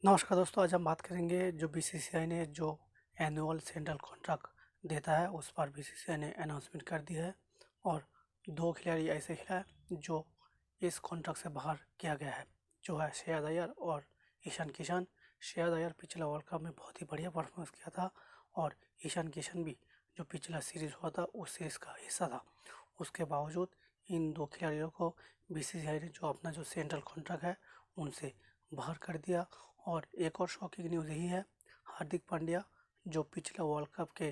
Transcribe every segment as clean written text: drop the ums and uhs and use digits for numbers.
नमस्कार दोस्तों, आज हम बात करेंगे जो बीसीसीआई ने जो एनुअल सेंट्रल कॉन्ट्रैक्ट देता है उस पर बीसीसीआई ने अनाउंसमेंट कर दिया है। और दो खिलाड़ी ऐसे खिलाड़ी जो इस कॉन्ट्रैक्ट से बाहर किया गया है, जो है श्रेयस अय्यर और ईशान किशन। श्रेयस अय्यर पिछला वर्ल्ड कप में बहुत ही बढ़िया परफॉर्मेंस किया था और ईशान किशन भी जो पिछला सीरीज हुआ था उस सीरीज का हिस्सा था। उसके बावजूद इन दो खिलाड़ियों को बीसीसीआई ने जो अपना जो सेंट्रल कॉन्ट्रैक्ट है उनसे बाहर कर दिया। और एक और शॉकिंग न्यूज़ यही है, हार्दिक पांड्या जो पिछला वर्ल्ड कप के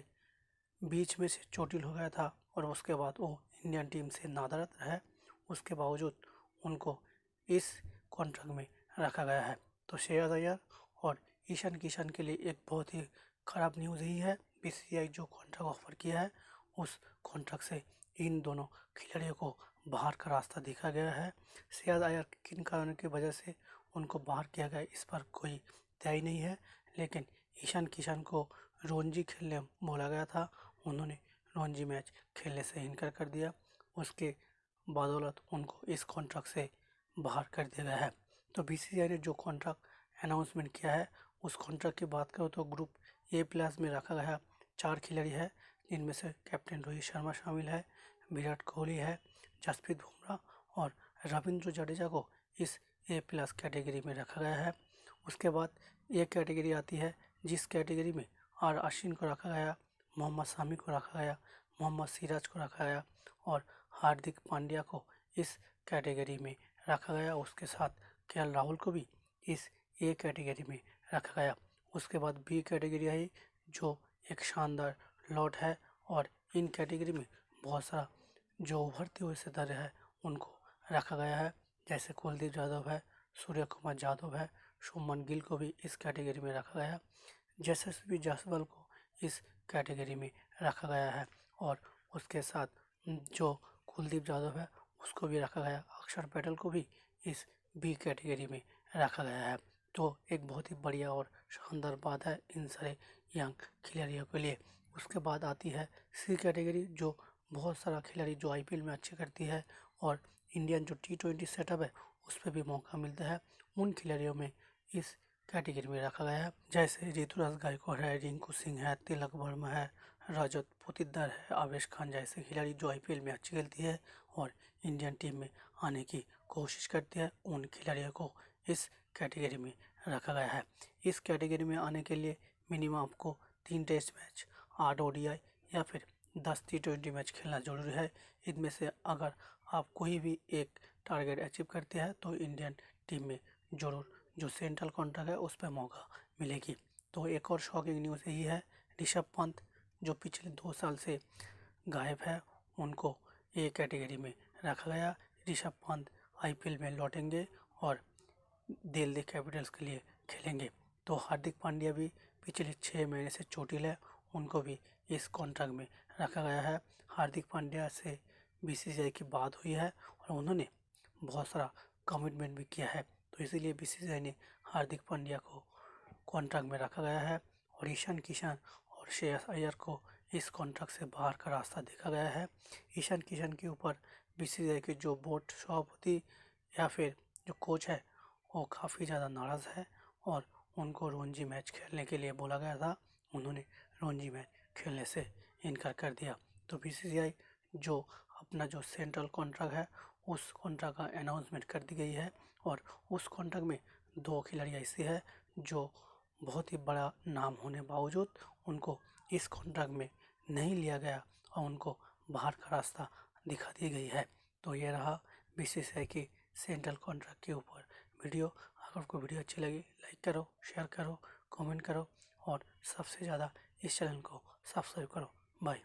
बीच में से चोटिल हो गया था और उसके बाद वो इंडियन टीम से नादारद है, उसके बावजूद उनको इस कॉन्ट्रैक्ट में रखा गया है। तो श्रेयस अय्यर और ईशान किशन के लिए एक बहुत ही ख़राब न्यूज़ यही है। बीसीसीआई जो कॉन्ट्रैक्ट ऑफर किया है उस कॉन्ट्रैक्ट से इन दोनों खिलाड़ियों को बाहर का रास्ता देखा गया है। श्रेयस अय्यर किन कारणों की वजह से उनको बाहर किया गया इस पर कोई तय नहीं है, लेकिन ईशान किशन को रणजी खेलने बोला गया था, उन्होंने रणजी मैच खेलने से इनकार कर दिया। उसके बदौलत उनको इस कॉन्ट्रैक्ट से बाहर कर दिया गया है। तो बीसीसीआई ने जो कॉन्ट्रैक्ट अनाउंसमेंट किया है उस कॉन्ट्रैक्ट की बात करो तो ग्रुप ए प्लस में रखा गया 4 खिलाड़ी है, जिनमें से कैप्टन रोहित शर्मा शामिल है, विराट कोहली है, जसप्रीत बुमराह और रविंद्र जडेजा को इस ए प्लस कैटेगरी में रखा गया है। उसके बाद ये कैटेगरी आती है जिस कैटेगरी में आर अश्विन को रखा गया, मोहम्मद शामी को रखा गया, मोहम्मद सिराज को रखा गया और हार्दिक पांड्या को इस कैटेगरी में रखा गया। उसके साथ केएल राहुल को भी इस ए कैटेगरी में रखा गया। उसके बाद बी कैटेगरी आई जो एक शानदार लॉट है और इन कैटेगरी में बहुत सारा जो उभरते हुए सितारे हैं उनको रखा गया है, जैसे कुलदीप यादव है, सूर्य कुमार यादव है, शुभमन गिल को भी इस कैटेगरी में रखा गया, यशस्वी जायसवाल को इस कैटेगरी में रखा गया है और उसके साथ जो कुलदीप यादव है उसको भी रखा गया, अक्षर पटेल को भी इस बी कैटेगरी में रखा गया है। तो एक बहुत ही बढ़िया और शानदार बात है इन सारे यंग खिलाड़ियों के लिए। उसके बाद आती है सी कैटेगरी जो बहुत सारा खिलाड़ी जो आईपीएल में अच्छे करती है और इंडियन जो टी20 सेटअप है उस पर भी मौका मिलता है, उन खिलाड़ियों में इस कैटेगरी में रखा गया है, जैसे ऋतुराज गायकवाड़ है, रिंकू सिंह है, तिलक वर्मा है, रजत पाटीदार है, आवेश खान जैसे खिलाड़ी जो आईपीएल में अच्छी खेलती है और इंडियन टीम में आने की कोशिश करती है, उन खिलाड़ियों को इस कैटेगरी में रखा गया है। इस कैटेगरी में आने के लिए मिनिमम आपको 3 टेस्ट मैच, 8 ओडीआई या फिर 10 टी20 मैच खेलना जरूरी है। इनमें से अगर आप कोई भी एक टारगेट अचीव करते हैं तो इंडियन टीम में जरूर जो सेंट्रल कॉन्ट्रैक्ट है उस पर मौका मिलेगी। तो एक और शॉकिंग न्यूज़ यही है, ऋषभ पंत जो पिछले 2 साल से गायब है उनको ए कैटेगरी में रखा गया। ऋषभ पंत आईपीएल में लौटेंगे और दिल्ली कैपिटल्स के लिए खेलेंगे। तो हार्दिक पांड्या भी पिछले 6 महीने से चोटिल है, उनको भी इस कॉन्ट्रैक्ट में रखा गया है। हार्दिक पांड्या से बीसीसीआई की बात हुई है और उन्होंने बहुत सारा कमिटमेंट भी किया है, तो इसीलिए बीसीसीआई ने हार्दिक पांड्या को कॉन्ट्रैक्ट में रखा गया है और ईशान किशन और श्रेयस अय्यर को इस कॉन्ट्रैक्ट से बाहर का रास्ता देखा गया है। ईशान किशन के ऊपर बीसीसीआई की जो बोर्ड सभापति या फिर जो कोच है वो काफ़ी ज़्यादा नाराज़ है और उनको रणजी मैच खेलने के लिए बोला गया था, उन्होंने रणजी मैच खेलने से इनकार कर दिया। तो बीसीसीआई जो अपना जो सेंट्रल कॉन्ट्रैक्ट है उस कॉन्ट्रैक्ट का अनाउंसमेंट कर दी गई है और उस कॉन्ट्रैक्ट में 2 खिलाड़ी ऐसे हैं जो बहुत ही बड़ा नाम होने बावजूद उनको इस कॉन्ट्रैक्ट में नहीं लिया गया और उनको बाहर का रास्ता दिखा दी गई है। तो ये रहा बीसीसीआई की सेंट्रल कॉन्ट्रैक्ट के ऊपर वीडियो। अगर आपको वीडियो अच्छी लगी लाइक करो, शेयर करो, कमेंट करो और सबसे ज़्यादा इस चैनल को सब्सक्राइब करो। बाय।